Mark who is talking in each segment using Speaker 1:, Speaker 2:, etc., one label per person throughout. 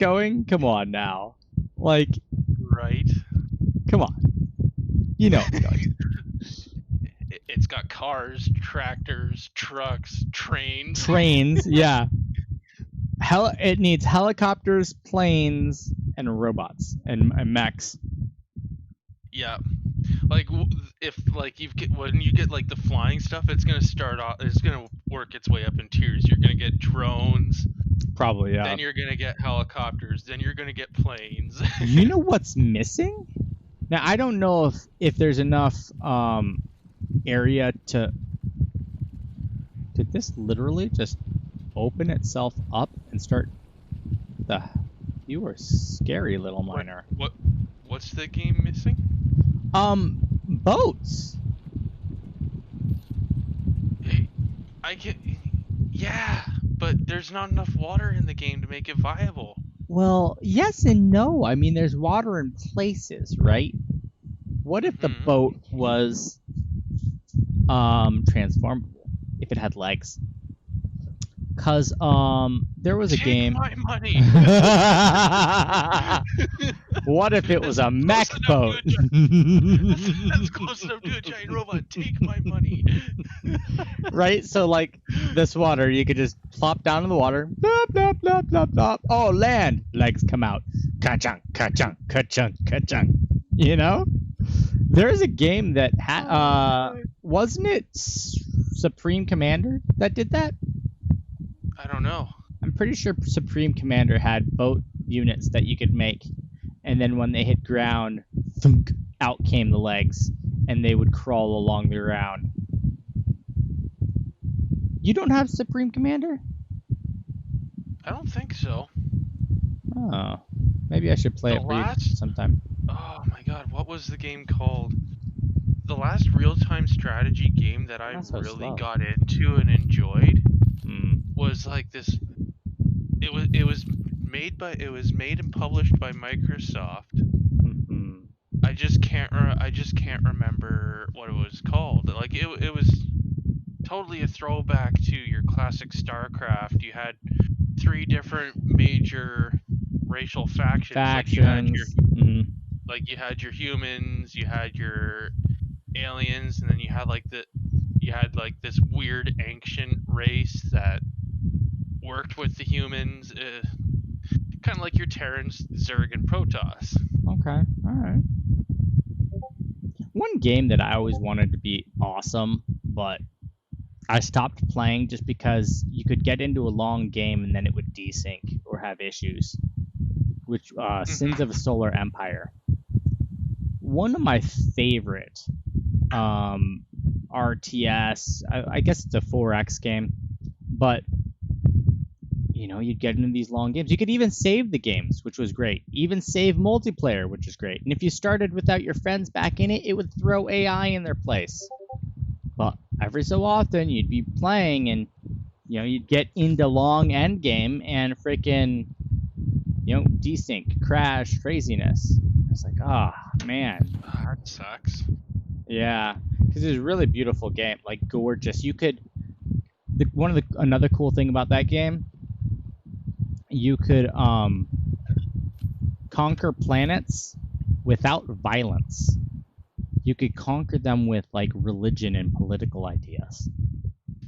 Speaker 1: going? Come on now. Like,
Speaker 2: Right.
Speaker 1: come on. You know it's going.
Speaker 2: It's got cars, tractors, trucks, trains.
Speaker 1: Trains, yeah. It needs helicopters, planes, and robots and mechs.
Speaker 2: Yeah. Like if like when you get like the flying stuff, it's gonna work its way up in tiers. You're gonna get drones,
Speaker 1: Probably, yeah.
Speaker 2: then you're gonna get helicopters, then you're gonna get planes.
Speaker 1: You know what's missing? Now I don't know if there's enough area to. Did this literally just open itself up and start? You were scary, little miner.
Speaker 2: What's the game missing?
Speaker 1: Boats.
Speaker 2: Yeah, but there's not enough water in the game to make it viable.
Speaker 1: Well, yes and no. I mean, there's water in places, right? What if the boat was transformable? If it had legs? Cause there was a game.
Speaker 2: Take my money.
Speaker 1: What if it was a mech boat?
Speaker 2: That's close enough to a giant robot. Take my money.
Speaker 1: Right? So like this water, you could just plop down in the water. Plop, plop, plop, plop, plop. Oh, land. Legs come out. Ka-chunk, ka-chunk, ka-chunk, ka-chunk. You know? There's a game that wasn't it Supreme Commander that did that?
Speaker 2: I don't know.
Speaker 1: I'm pretty sure Supreme Commander had boat units that you could make, and then when they hit ground, thunk, out came the legs, and they would crawl along the ground. You don't have Supreme Commander?
Speaker 2: I don't think so.
Speaker 1: Oh, maybe I should play it for you sometime.
Speaker 2: Oh my god, what was the game called? The last real-time strategy game that I really got into and enjoyed was like this. It was made and published by Microsoft. I just can't remember what it was called. Like it was totally a throwback to your classic StarCraft. You had 3 different major racial factions. Like you had your humans, you had your aliens, and then you had this weird ancient race that worked with the humans, kind of like your Terrans, Zerg, and Protoss.
Speaker 1: Okay, all right. One game that I always wanted to be awesome, but I stopped playing just because you could get into a long game and then it would desync or have issues. Which Sins of a Solar Empire. One of my favorite RTS. I guess it's a 4X game, but you know, you'd get into these long games. You could even save the games, which was great. Even save multiplayer, which is great. And if you started without your friends back in it, it would throw AI in their place. But every so often, you'd be playing, and you know, you'd get into long end game and freaking, you know, desync, crash, craziness. It's like, oh man,
Speaker 2: that sucks.
Speaker 1: Yeah, because it's a really beautiful game, like gorgeous. You could, another cool thing about that game, you could conquer planets without violence. You could conquer them with like religion and political ideas.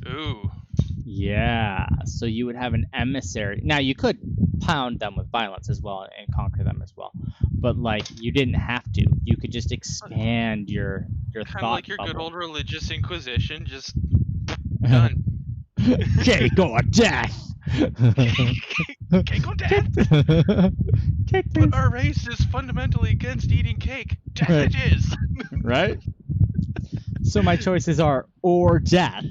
Speaker 2: Ooh.
Speaker 1: Yeah, so you would have an emissary. Now you could pound them with violence as well and conquer them as well, but like you didn't have to. You could just expand your
Speaker 2: kind
Speaker 1: thought
Speaker 2: of like your
Speaker 1: bubble.
Speaker 2: good old religious inquisition, just done.
Speaker 1: Cake or death.
Speaker 2: Cake or death.
Speaker 1: Cake,
Speaker 2: but our race is fundamentally against eating cake. Death it is.
Speaker 1: Right. So my choices are or death.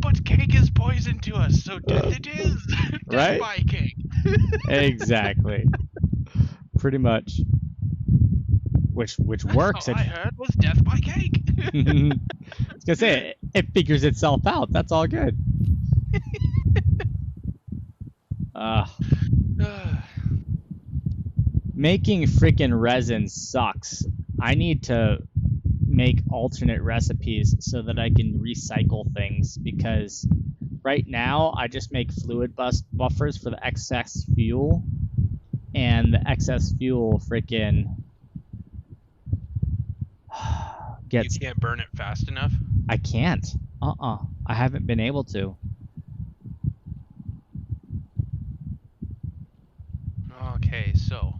Speaker 2: But cake is poison to us, so death it is. Death by cake.
Speaker 1: Exactly. Pretty much. Which works.
Speaker 2: All I heard was death by cake.
Speaker 1: I was gonna say it figures itself out. That's all good. Making freaking resin sucks. I need to make alternate recipes so that I can recycle things, because right now I just make fluid buffers for the excess fuel, and the excess fuel freaking gets.
Speaker 2: You can't burn it fast enough?
Speaker 1: I can't. I haven't been able to.
Speaker 2: Okay, so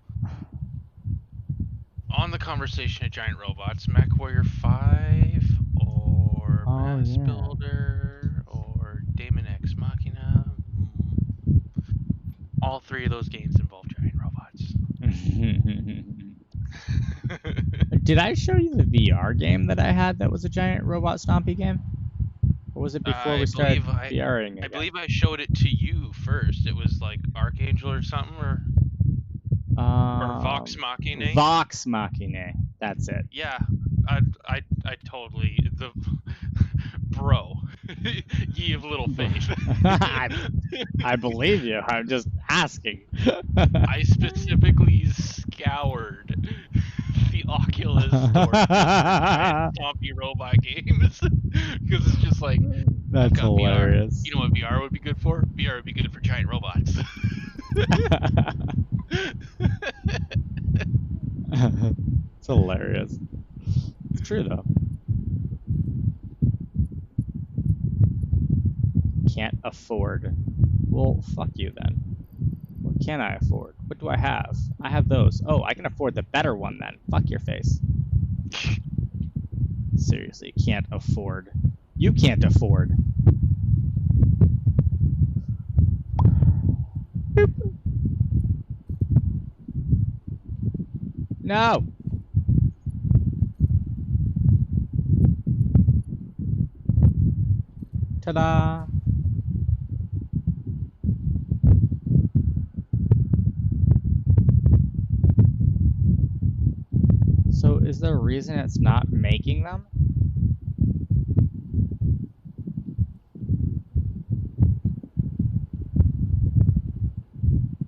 Speaker 2: on the conversation of giant robots, MechWarrior 5 or Mass Builder or Daemon X Machina, all three of those games involve giant robots.
Speaker 1: Did I show you the VR game that I had that was a giant robot stompy game? Or was it before we started VRing again?
Speaker 2: I believe I showed it to you first. It was like Archangel or something, or Vox Machina.
Speaker 1: Vox Machina. That's it.
Speaker 2: Yeah, I totally bro. Ye of little faith.
Speaker 1: I believe you. I'm just asking.
Speaker 2: I specifically scoured the Oculus store for zombie robot games because it's just like
Speaker 1: that's hilarious.
Speaker 2: VR. You know what VR would be good for? VR would be good for giant robots.
Speaker 1: It's hilarious. It's true though. Can't afford. Well, fuck you then. What can I afford? What do I have? I have those. Oh, I can afford the better one then. Fuck your face. Seriously, can't afford. You can't afford. Boop. No! Ta-da! So is there a reason it's not making them?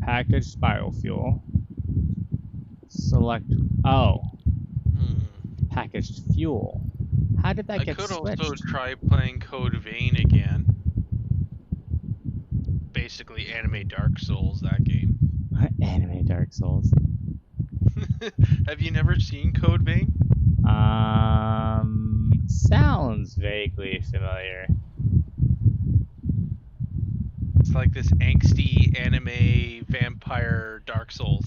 Speaker 1: Packaged biofuel. Select. Oh. Packaged fuel. How did that get switched?
Speaker 2: I could also try playing Code Vein again. Basically, anime Dark Souls, that game.
Speaker 1: Anime Dark Souls.
Speaker 2: Have you never seen Code Vein?
Speaker 1: Sounds vaguely familiar.
Speaker 2: It's like this angsty anime vampire Dark Souls.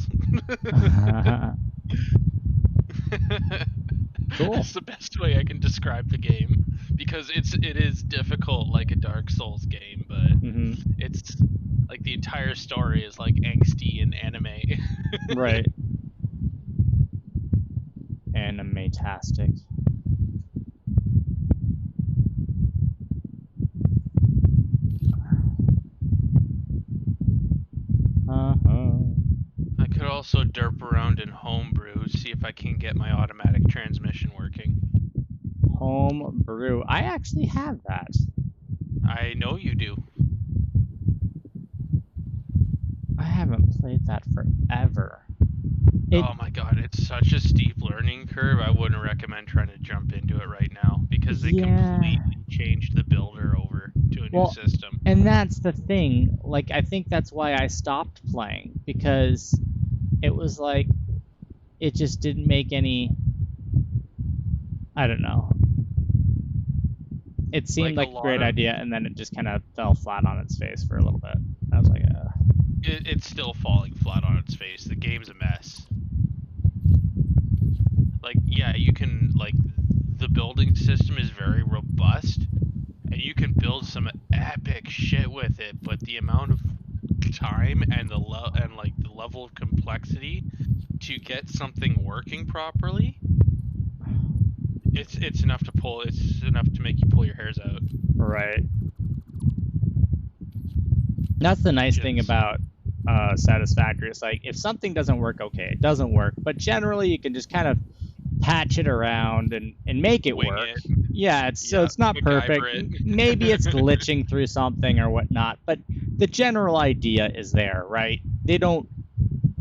Speaker 1: Cool.
Speaker 2: That's the best way I can describe the game, because it is difficult like a Dark Souls game, but it's like the entire story is like angsty and anime.
Speaker 1: Right. Anime-tastic.
Speaker 2: I could also derp around in Homebrew, see if I can get my automatic transmission working.
Speaker 1: Homebrew. I actually have that.
Speaker 2: I know you do.
Speaker 1: I haven't played that forever.
Speaker 2: Oh my god, it's such a steep learning curve. I wouldn't recommend trying to jump into it right now, because they completely changed the builder over to a new system.
Speaker 1: And that's the thing. Like, I think that's why I stopped playing, because it was like, it just didn't make any, I don't know. It seemed like a great idea, and then it just kind of fell flat on its face for a little bit. I was like,
Speaker 2: It's still falling flat on its face. The game's a mess. Like, yeah, you can, like, the building system is very robust, and you can build some epic shit with it, but the amount of time and the level of complexity to get something working properly, it's enough to make you pull your hairs out.
Speaker 1: Right. That's the nice thing about Satisfactory. It's like, if something doesn't work, okay, it doesn't work, but generally you can just kind of patch it around and make it work. Yeah, so it's not perfect. Maybe it's glitching through something or whatnot, but the general idea is there, right? They don't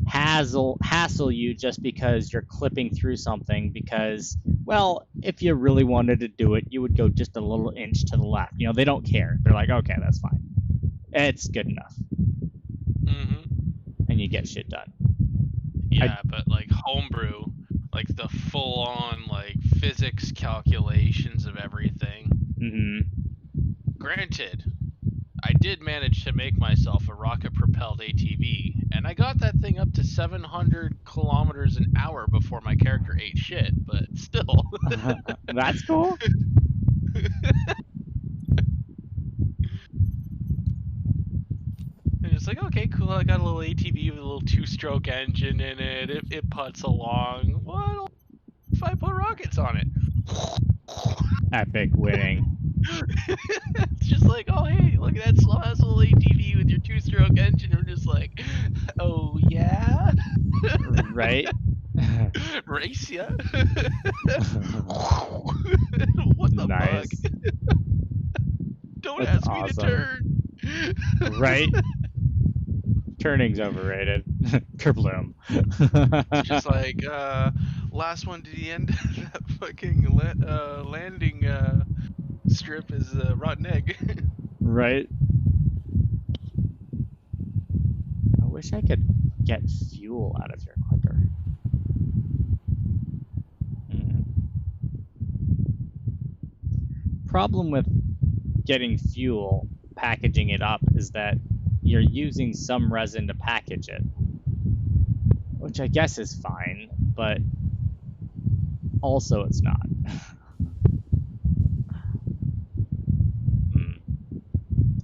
Speaker 1: hassle you just because you're clipping through something because Well, if you really wanted to do it, you would go just a little inch to the left. You know, they don't care. They're like, okay, that's fine. It's good enough.
Speaker 2: Mm-hmm.
Speaker 1: And you get shit done.
Speaker 2: Yeah, but like homebrew, like the full-on like physics calculations of everything.
Speaker 1: Mm-hmm.
Speaker 2: Granted, I did manage to make myself a rocket-propelled ATV, and I got that thing up to 700 kilometers an hour before my character ate shit, but still.
Speaker 1: That's cool.
Speaker 2: And it's like, okay, cool, I got a little ATV with a little 2-stroke engine in it. It putts along. What if I put rockets on it?
Speaker 1: Epic winning.
Speaker 2: It's just like, oh, hey, look at that slow-ass little ATV with your 2-stroke engine. I'm just like, oh, yeah?
Speaker 1: Right?
Speaker 2: Race ya? What the
Speaker 1: nice.
Speaker 2: fuck? Don't
Speaker 1: That's
Speaker 2: ask me to turn.
Speaker 1: Right? Turning's overrated. Kerbloom.
Speaker 2: It's just like, last one to the end of that fucking landing strip is a rotten egg.
Speaker 1: Right? I wish I could get fuel out of here quicker. Problem with getting fuel, packaging it up, is that you're using some resin to package it. Which I guess is fine, but also it's not.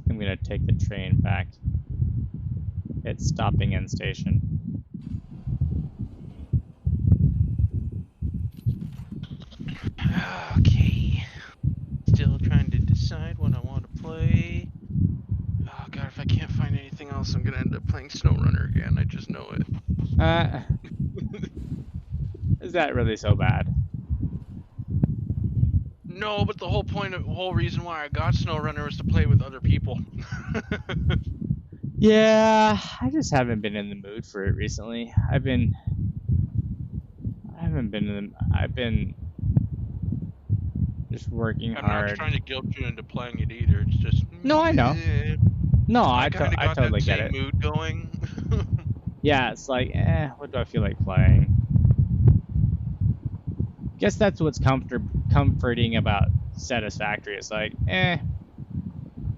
Speaker 1: I'm gonna take the train back. It's stopping end station.
Speaker 2: Okay. Still trying to decide what I want to play. Oh god, if I can't find anything else, I'm gonna end up playing SnowRunner again. I just know it.
Speaker 1: Is that really so bad?
Speaker 2: No, but the whole reason why I got SnowRunner was to play with other people.
Speaker 1: Yeah, I just haven't been in the mood for it recently. I've been just working hard.
Speaker 2: I'm not trying to guilt you into playing it either. It's just
Speaker 1: no, I know. No, I totally get it.
Speaker 2: Mood going.
Speaker 1: Yeah, it's like, what do I feel like playing? Guess that's what's comforting about Satisfactory. It's like, I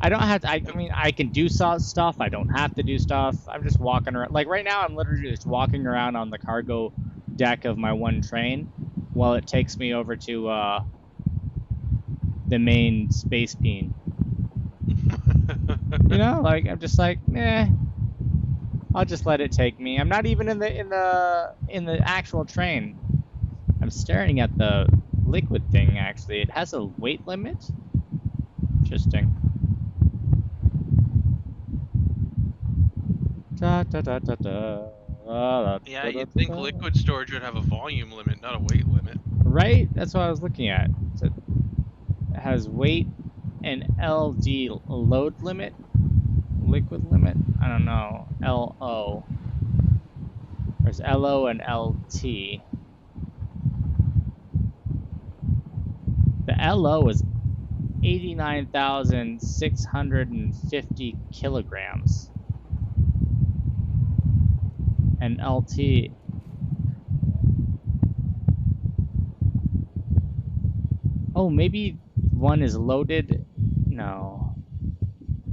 Speaker 1: don't have to. I mean, I can do stuff. I don't have to do stuff. I'm just walking around. Like right now, I'm literally just walking around on the cargo deck of my one train, while it takes me over to the main space bean. You know, like I'm just like, I'll just let it take me. I'm not even in the actual train. I'm staring at the liquid thing. Actually, it has a weight limit. Interesting. Da, da, da, da, da.
Speaker 2: Yeah, you'd think liquid storage would have a volume limit, not a weight limit.
Speaker 1: Right? That's what I was looking at. So it has weight and LD load limit, liquid limit. I don't know. LO. There's LO and LT. The LO is 89,650 kilograms. And LT. Oh, maybe one is loaded. No.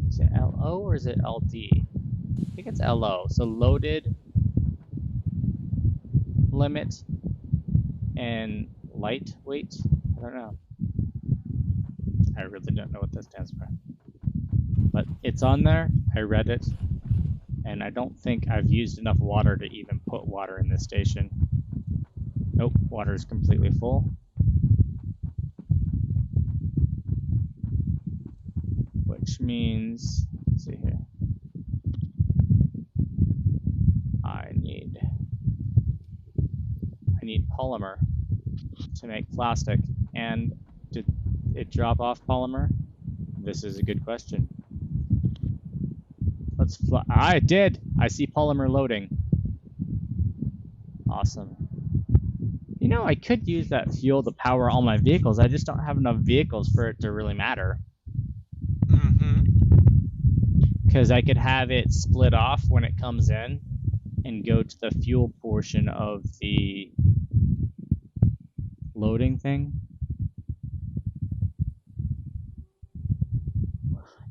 Speaker 1: Is it LO or is it LD? I think it's LO. So loaded, limit, and lightweight. I don't know. I really don't know what that stands for. But it's on there. I read it. And I don't think I've used enough water to even put water in this station. Nope, water is completely full. Which means, let's see here. I need polymer to make plastic. And did it drop off polymer? This is a good question. Let's fly. I did. I see polymer loading. Awesome. You know, I could use that fuel to power all my vehicles. I just don't have enough vehicles for it to really matter.
Speaker 2: Mm-hmm.
Speaker 1: Because I could have it split off when it comes in and go to the fuel portion of the loading thing.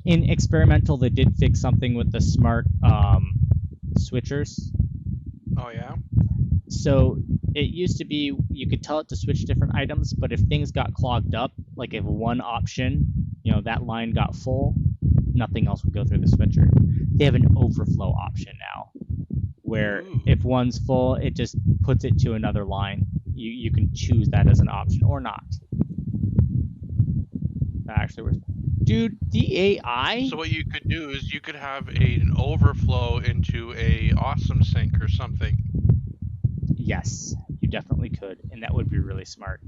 Speaker 1: In experimental, they did fix something with the smart switchers.
Speaker 2: Oh, yeah?
Speaker 1: So it used to be you could tell it to switch different items, but if things got clogged up, like if one option, that line got full, nothing else would go through the switcher. They have an overflow option now, where if one's full, it just puts it to another line. You can choose that as an option or not. That actually works. Dude, the AI...
Speaker 2: So what you could do is you could have an overflow into a awesome sink or something.
Speaker 1: Yes, you definitely could, and that would be really smart.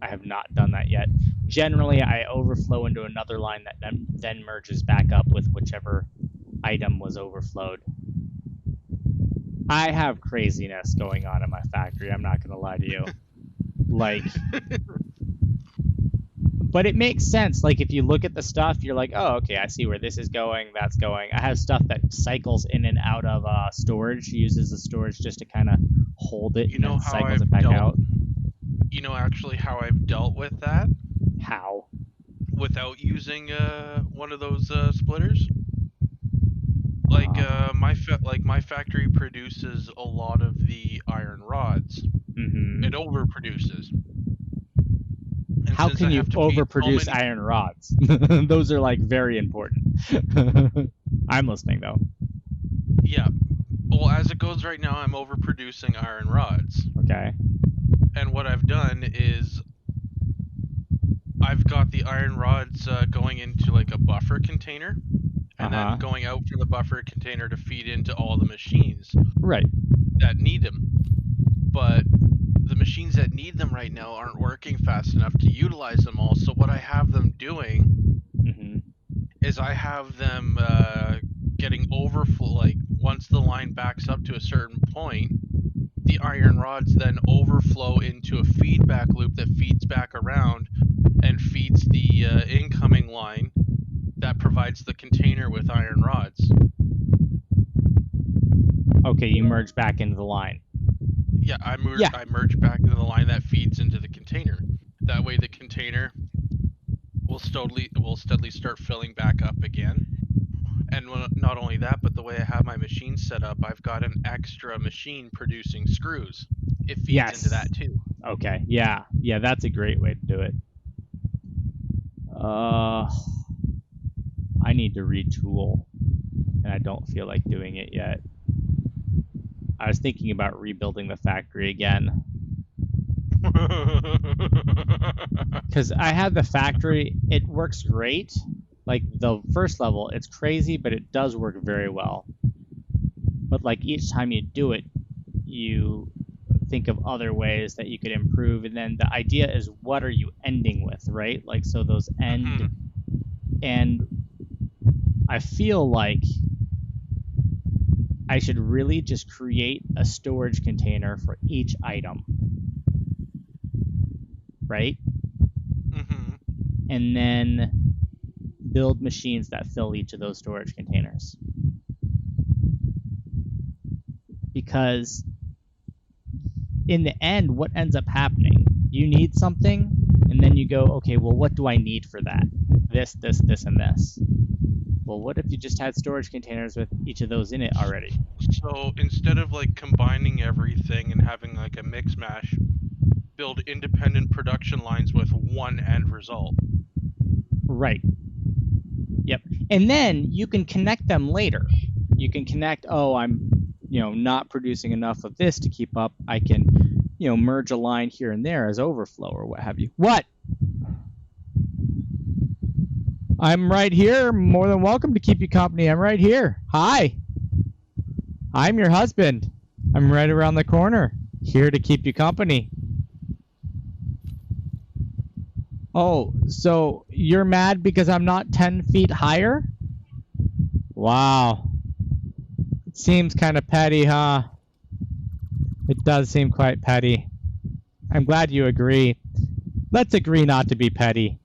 Speaker 1: I have not done that yet. Generally, I overflow into another line that then merges back up with whichever item was overflowed. I have craziness going on in my factory, I'm not going to lie to you. But it makes sense. Like, if you look at the stuff, you're like, oh, okay, I see where this is going, that's going. I have stuff that cycles in and out of storage, uses the storage just to kind of hold it, and then cycles it back out.
Speaker 2: You know actually how I've dealt with that?
Speaker 1: How?
Speaker 2: Without using one of those splitters? My factory produces a lot of the iron rods.
Speaker 1: Mm-hmm.
Speaker 2: It overproduces. And
Speaker 1: how can you overproduce iron rods? Those are like very important. I'm listening though.
Speaker 2: Yeah. Well, as it goes right now, I'm overproducing iron rods.
Speaker 1: Okay.
Speaker 2: And what I've done is I've got the iron rods going into like a buffer container, and then going out from the buffer container to feed into all the machines that need them. But the machines that need them right now aren't working fast enough to utilize them all. So what I have them doing is I have them getting overflow. Like once the line backs up to a certain point, the iron rods then overflow into a feedback loop that feeds back around and feeds the incoming line that provides the container with iron rods.
Speaker 1: Okay, you merge back into the line.
Speaker 2: Yeah, I merge back into the line that feeds into the container. That way the container will steadily start filling back up again. And not only that, but the way I have my machine set up, I've got an extra machine producing screws. It feeds into that too.
Speaker 1: Okay, yeah, that's a great way to do it. I need to retool, and I don't feel like doing it yet. I was thinking about rebuilding the factory again. Because I have the factory, it works great. Like, the first level, it's crazy, but it does work very well. But, like, each time you do it, you think of other ways that you could improve, and then the idea is, what are you ending with, right? Like, so those end... And I feel like I should really just create a storage container for each item. Right? And then build machines that fill each of those storage containers. Because in the end, what ends up happening? You need something, and then you go, okay, well, what do I need for that? This, this, this, and this. Well, what if you just had storage containers with each of those in it already?
Speaker 2: So instead of like combining everything and having like a mix mash, build independent production lines with one end result.
Speaker 1: Right. Yep. And then you can connect them later. You can connect, oh, I'm, not producing enough of this to keep up. I can, merge a line here and there as overflow or what have you. What? I'm right here. More than welcome to keep you company. I'm right here. Hi. I'm your husband. I'm right around the corner. Here to keep you company. Oh, so you're mad because I'm not 10 feet higher? Wow. It seems kind of petty, huh? It does seem quite petty. I'm glad you agree. Let's agree not to be petty.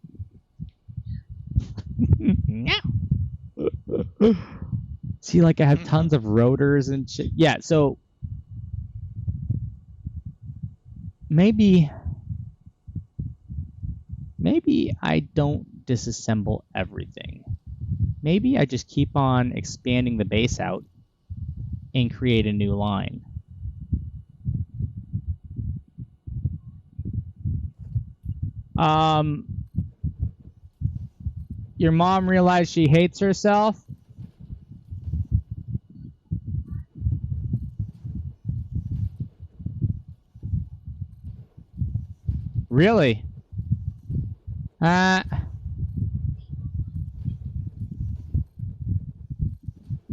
Speaker 1: See, like I have tons of rotors and shit. Yeah, so maybe I don't disassemble everything. Maybe I just keep on expanding the base out and create a new line. Your mom realized she hates herself? Really?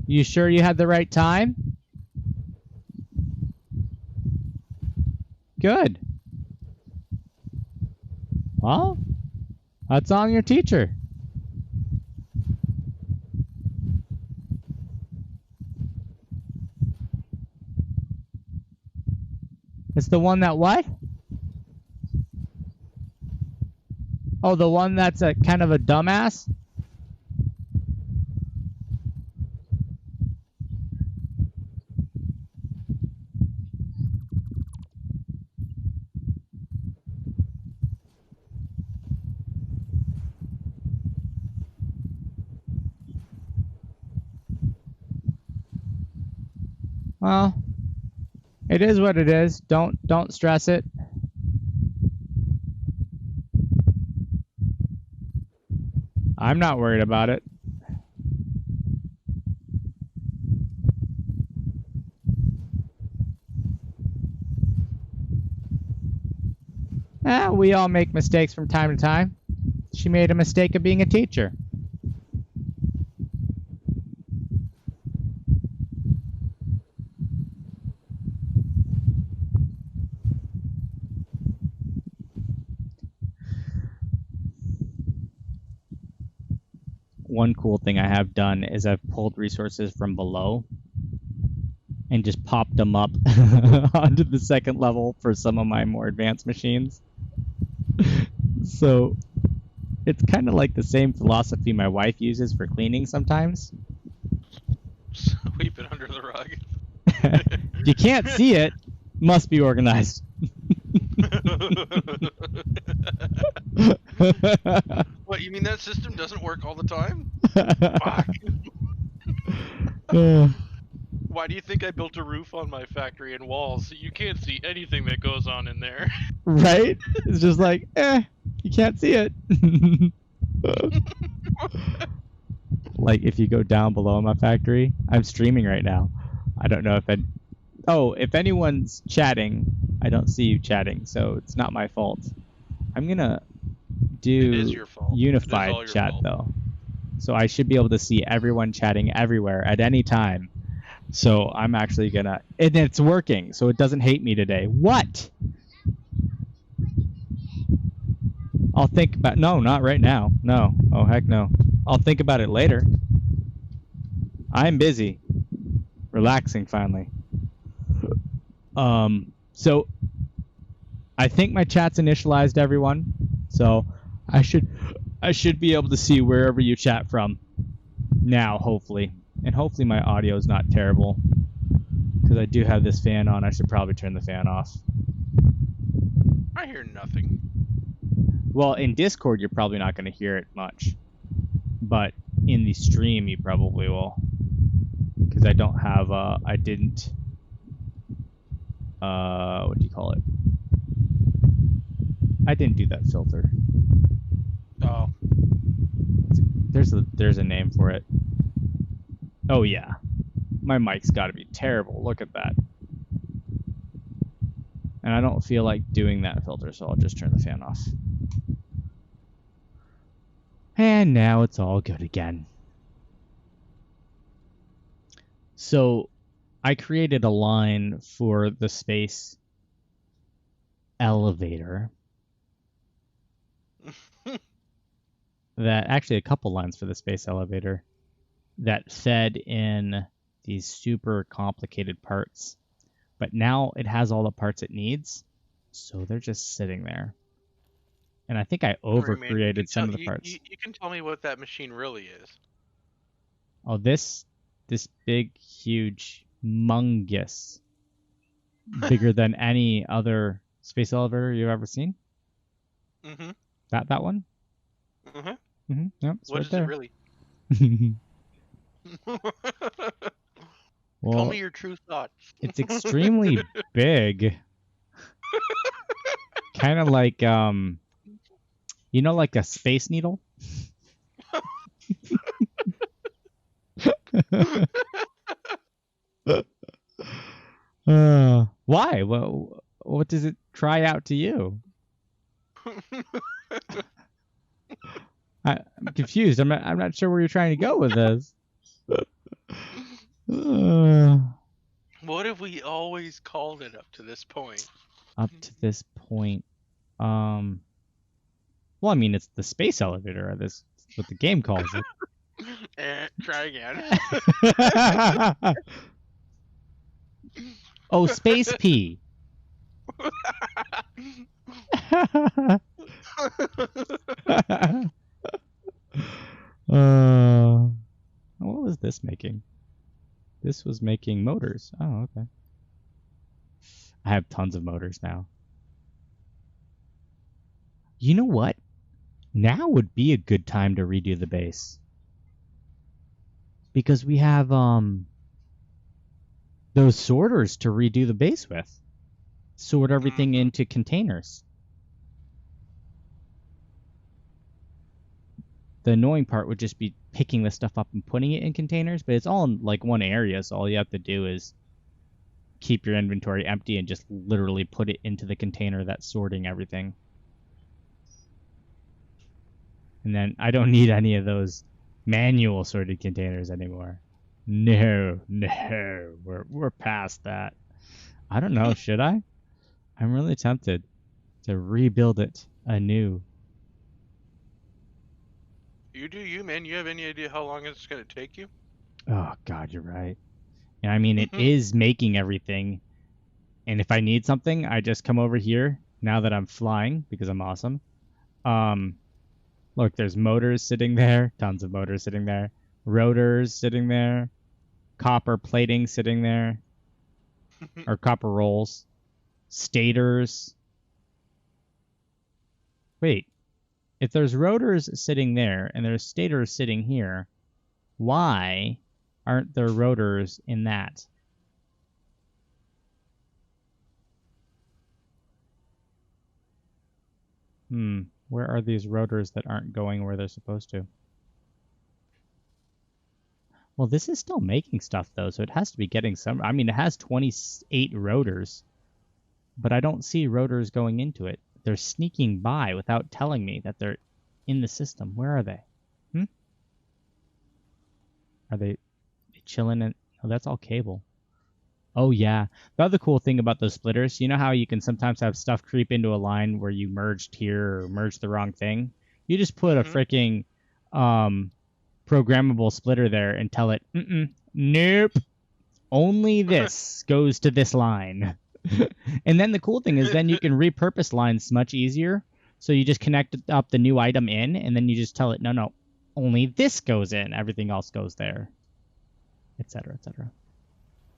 Speaker 1: You sure you had the right time? Good. Well, that's on your teacher. It's the one that what? Oh, the one that's a kind of a dumbass? Well, it is what it is. Don't stress it. I'm not worried about it. We all make mistakes from time to time. She made a mistake of being a teacher. One cool thing I have done is I've pulled resources from below and just popped them up onto the second level for some of my more advanced machines. So it's kind of like the same philosophy my wife uses for cleaning sometimes.
Speaker 2: Sweep it under the rug.
Speaker 1: You can't see it, must be organized.
Speaker 2: What, you mean that system doesn't work all the time? Fuck. Why do you think I built a roof on my factory and walls? You can't see anything that goes on in there.
Speaker 1: Right? It's just like, you can't see it. Like, if you go down below my factory, I'm streaming right now. I don't know if if anyone's chatting, I don't see you chatting, so it's not my fault. I'm gonna do unified chat though. So I should be able to see everyone chatting everywhere at any time. So I'm actually gonna, and it's working, so it doesn't hate me today. What? I'll think about, no, not right now. No. Oh, heck no. I'll think about it later. I'm busy. Relaxing finally. So I think my chat's initialized, everyone. So I should be able to see wherever you chat from now, hopefully. And hopefully my audio is not terrible, because I do have this fan on. I should probably turn the fan off.
Speaker 2: I hear nothing.
Speaker 1: Well, in Discord, you're probably not going to hear it much. But in the stream, you probably will. Because I don't have, I didn't, what do you call it? I didn't do that filter.
Speaker 2: Oh.
Speaker 1: There's a name for it. Oh, yeah. My mic's got to be terrible. Look at that. And I don't feel like doing that filter, so I'll just turn the fan off. And now it's all good again. So I created a line for the space elevator. That actually a couple lines for the space elevator that fed in these super complicated parts. But now it has all the parts it needs. So they're just sitting there. And I think I over-created some of the parts.
Speaker 2: You can tell me what that machine really is.
Speaker 1: Oh, this big, huge, humongous, bigger than any other space elevator you've ever seen?
Speaker 2: Mm-hmm.
Speaker 1: That one?
Speaker 2: Mm-hmm.
Speaker 1: Mm-hmm. Yep, it's
Speaker 2: what
Speaker 1: right
Speaker 2: is
Speaker 1: there.
Speaker 2: It really?
Speaker 1: Well,
Speaker 2: tell me your true thoughts.
Speaker 1: It's extremely big. Kind of like you know, like a space needle. Why? What does it try out to you? I'm confused. I'm not sure where you're trying to go with this.
Speaker 2: What have we always called it up to this point?
Speaker 1: Up to this point, well, I mean, it's the space elevator. That's what the game calls it.
Speaker 2: Try again.
Speaker 1: Oh, space pea. What was this making? This was making motors. Oh, okay. I have tons of motors now. You know what? Now would be a good time to redo the base. Because we have those sorters to redo the base with. Sort everything into containers. The annoying part would just be picking the stuff up and putting it in containers, but it's all in like one area, so all you have to do is keep your inventory empty and just literally put it into the container that's sorting everything. And then I don't need any of those manual sorted containers anymore. No, we're past that. I don't know, should I? I'm really tempted to rebuild it anew.
Speaker 2: You do you, man. You have any idea how long it's going to take you?
Speaker 1: Oh, God, you're right. And I mean, it is making everything. And if I need something, I just come over here now that I'm flying because I'm awesome. Look, there's motors sitting there, tons of motors sitting there, rotors sitting there, copper plating sitting there, or copper rolls, stators. Wait, if there's rotors sitting there and there's stators sitting here, why aren't there rotors in that? Where are these rotors that aren't going where they're supposed to? Well, this is still making stuff, though, so it has to be getting some... I mean, it has 28 rotors, but I don't see rotors going into it. They're sneaking by without telling me that they're in the system. Where are they? Are they chilling in... Oh, that's all cable. Oh, yeah. The other cool thing about those splitters, you know how you can sometimes have stuff creep into a line where you merged here or merged the wrong thing? You just put a freaking programmable splitter there and tell it, nope, only this goes to this line. And then the cool thing is then you can repurpose lines much easier. So you just connect up the new item in, and then you just tell it, no, only this goes in. Everything else goes there, etc., etc.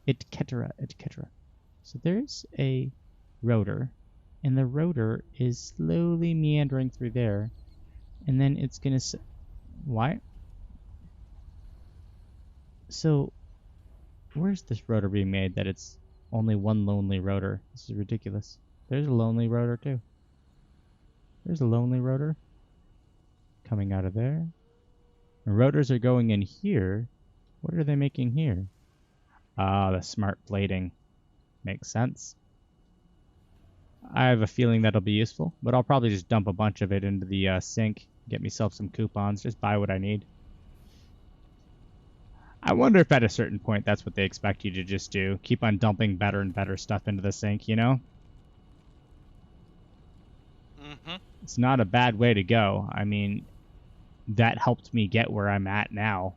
Speaker 1: Etc. So there's a rotor, and the rotor is slowly meandering through there, and then it's gonna... Why? So, where's this rotor being made that it's only one lonely rotor? This is ridiculous. There's a lonely rotor, too. There's a lonely rotor coming out of there. And rotors are going in here. What are they making here? Ah, the smart plating. Makes sense. I have a feeling that'll be useful, but I'll probably just dump a bunch of it into the sink, get myself some coupons, just buy what I need. I wonder if at a certain point that's what they expect you to just do. Keep on dumping better and better stuff into the sink, you know? It's not a bad way to go. I mean, that helped me get where I'm at now.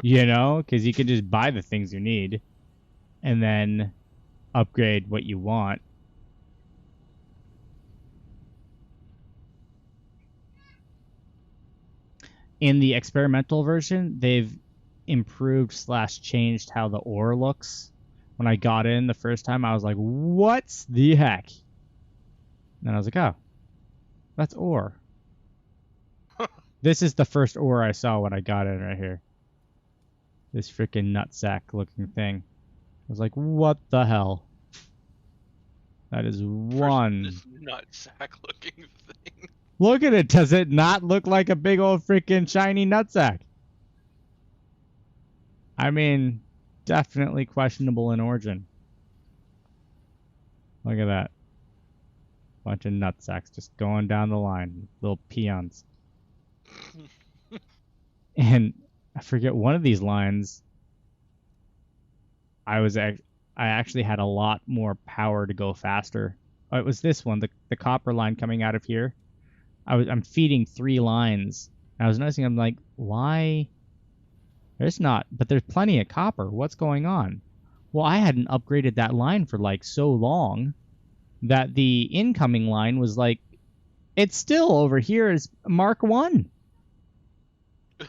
Speaker 1: You know? Because you can just buy the things you need. And then upgrade what you want. In the experimental version, they've improved / changed how the ore looks. When I got in the first time, I was like, what the heck? And I was like, oh, that's ore. This is the first ore I saw when I got in right here. This freaking nutsack looking thing. I was like, what the hell? That is one.
Speaker 2: This nutsack looking thing.
Speaker 1: Look at it. Does it not look like a big old freaking shiny nutsack? I mean, definitely questionable in origin. Look at that. Bunch of nutsacks just going down the line. Little peons. And I forget one of these lines. I actually had a lot more power to go faster. Oh, it was this one, the copper line coming out of here. I'm feeding 3 lines. I was noticing, I'm like, why? There's not, but there's plenty of copper. What's going on? Well, I hadn't upgraded that line for like so long that the incoming line was like, it's still over here as Mark 1.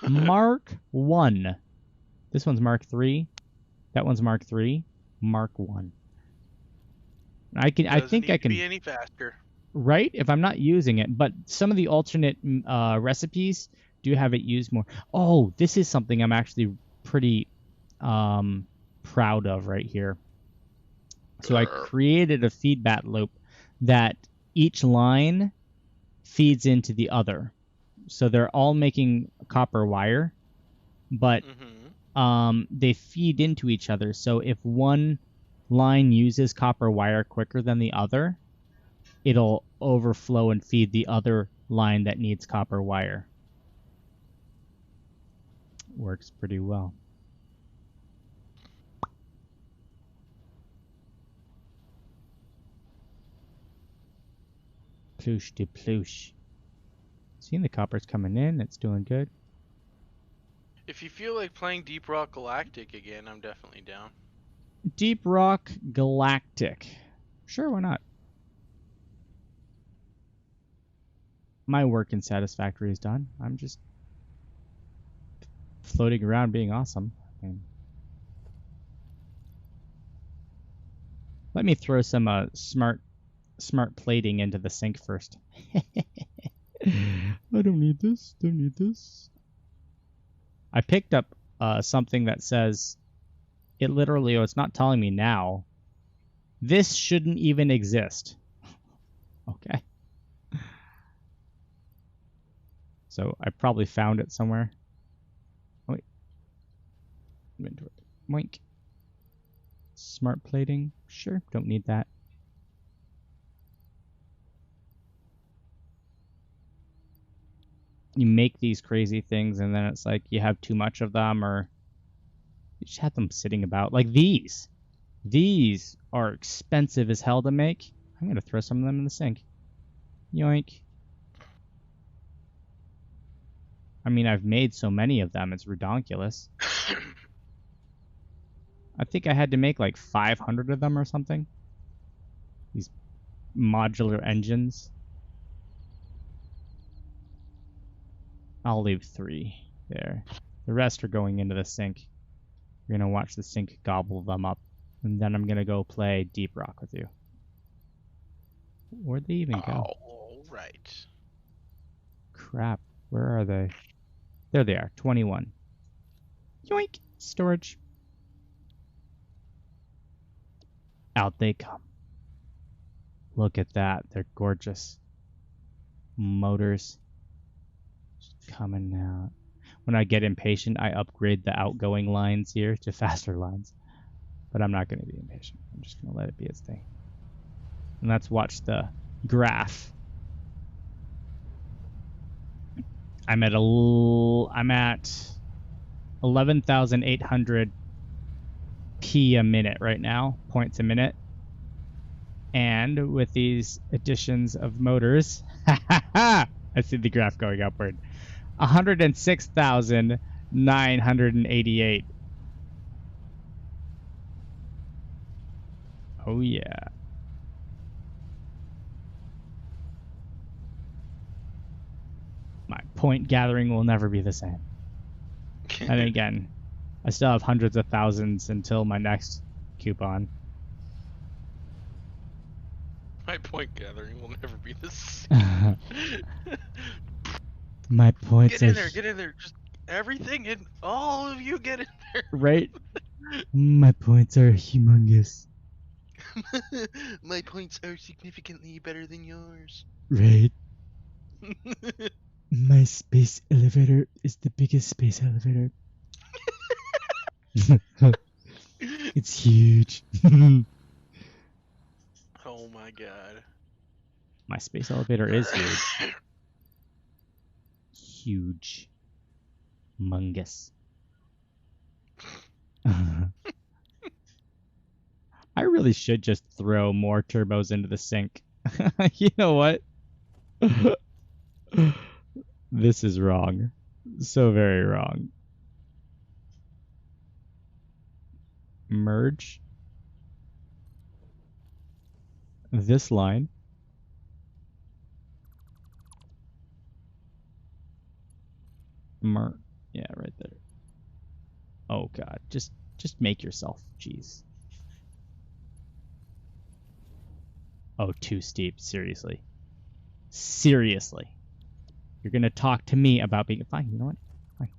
Speaker 1: Mark 1. This one's Mark 3. That one's Mark 3. Mark 1. I think I can
Speaker 2: be any faster.
Speaker 1: Right? If I'm not using it, but some of the alternate recipes do have it used more. Oh, this is something I'm actually pretty proud of right here. So I created a feedback loop that each line feeds into the other. So they're all making copper wire, but they feed into each other. So if one line uses copper wire quicker than the other, it'll overflow and feed the other line that needs copper wire. Works pretty well. Ploosh de ploosh. Seeing the copper's coming in, it's doing good.
Speaker 2: If you feel like playing Deep Rock Galactic again, I'm definitely down.
Speaker 1: Deep Rock Galactic. Sure, why not? My work in Satisfactory is done. I'm just floating around being awesome. Let me throw some smart plating into the sink first. I don't need this. Don't need this. I picked up something that says, it literally, it's not telling me now, this shouldn't even exist. Okay. So I probably found it somewhere. Wait. Inventory. Moink. Smart plating. Sure, don't need that. You make these crazy things and then it's like you have too much of them, or you just have them sitting about. Like these. These are expensive as hell to make. I'm going to throw some of them in the sink. Yoink. I mean, I've made so many of them, it's redonkulous. I think I had to make like 500 of them or something. These modular engines. I'll leave 3 there. The rest are going into the sink. We're going to watch the sink gobble them up. And then I'm going to go play Deep Rock with you. Where'd they even go?
Speaker 2: All right.
Speaker 1: Crap. Where are they? There they are. 21. Yoink. Storage. Out they come. Look at that. They're gorgeous. Motors. Just coming out. When I get impatient, I upgrade the outgoing lines here to faster lines. But I'm not going to be impatient. I'm just going to let it be its thing. And let's watch the graph. I'm at 11,800 p a minute right now, points a minute. And with these additions of motors, I see the graph going upward. 106,988. Oh yeah. My point gathering will never be the same. And again, I still have hundreds of thousands until my next coupon.
Speaker 2: My point gathering will never be the same.
Speaker 1: My points
Speaker 2: get in there. Just everything and all of you get in there.
Speaker 1: Right? My points are humongous.
Speaker 2: My points are significantly better than yours.
Speaker 1: Right. My space elevator is the biggest space elevator. It's huge.
Speaker 2: Oh my god.
Speaker 1: My space elevator is huge. Huge. Mungus. I really should just throw more turbos into the sink. You know what? This is wrong. So very wrong. Merge this line. Yeah, right there. Oh god, just make yourself. Jeez. Oh, too steep. Seriously. Seriously. You're gonna talk to me about being fine. You know what? Fine.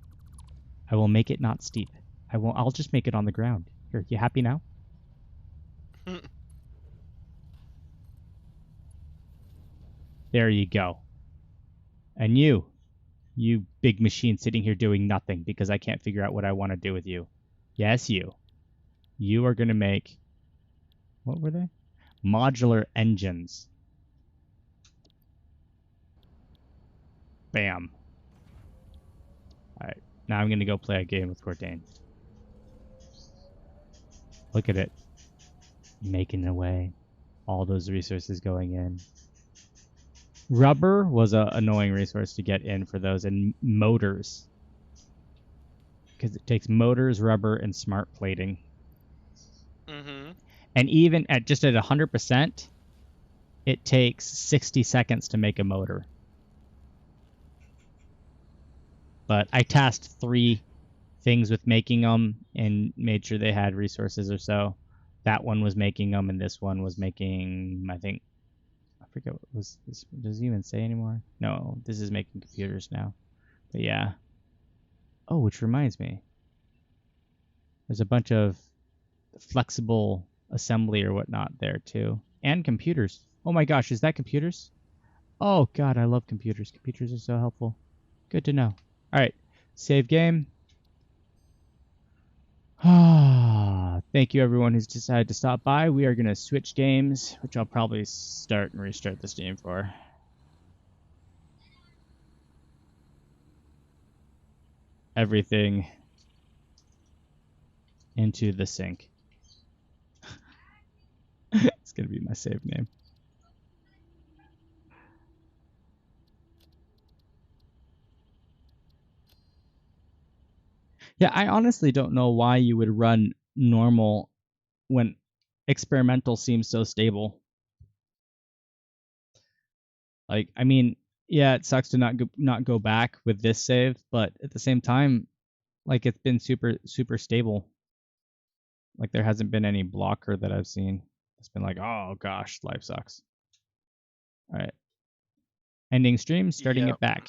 Speaker 1: I will make it not steep. I won't. I'll just make it on the ground. Here, you happy now? There you go. And you big machine sitting here doing nothing because I can't figure out what I want to do with you. Yes, you. You are gonna make. What were they? Modular engines. Bam. Alright, now I'm going to go play a game with Cordain. Look at it. Making away. All those resources going in. Rubber was an annoying resource to get in for those, and motors. Because it takes motors, rubber, and smart plating.
Speaker 2: Mm-hmm.
Speaker 1: And even at 100%, it takes 60 seconds to make a motor. But I tasked 3 things with making them and made sure they had resources or so. That one was making them, and this one was making, I think, I forget what was this. Does it even say anymore? No, this is making computers now. But yeah. Oh, which reminds me. There's a bunch of flexible assembly or whatnot there too. And computers. Oh my gosh, is that computers? Oh god, I love computers. Computers are so helpful. Good to know. Alright, save game. Thank you everyone who's decided to stop by. We are going to switch games, which I'll probably start and restart this game for. Everything into the sink. It's going to be my save name. Yeah, I honestly don't know why you would run normal when experimental seems so stable. Like, I mean, yeah, it sucks to not go back with this save, but at the same time, like it's been super stable. Like there hasn't been any blocker that I've seen. It's been like, oh gosh, life sucks. All right. Ending stream, starting it back.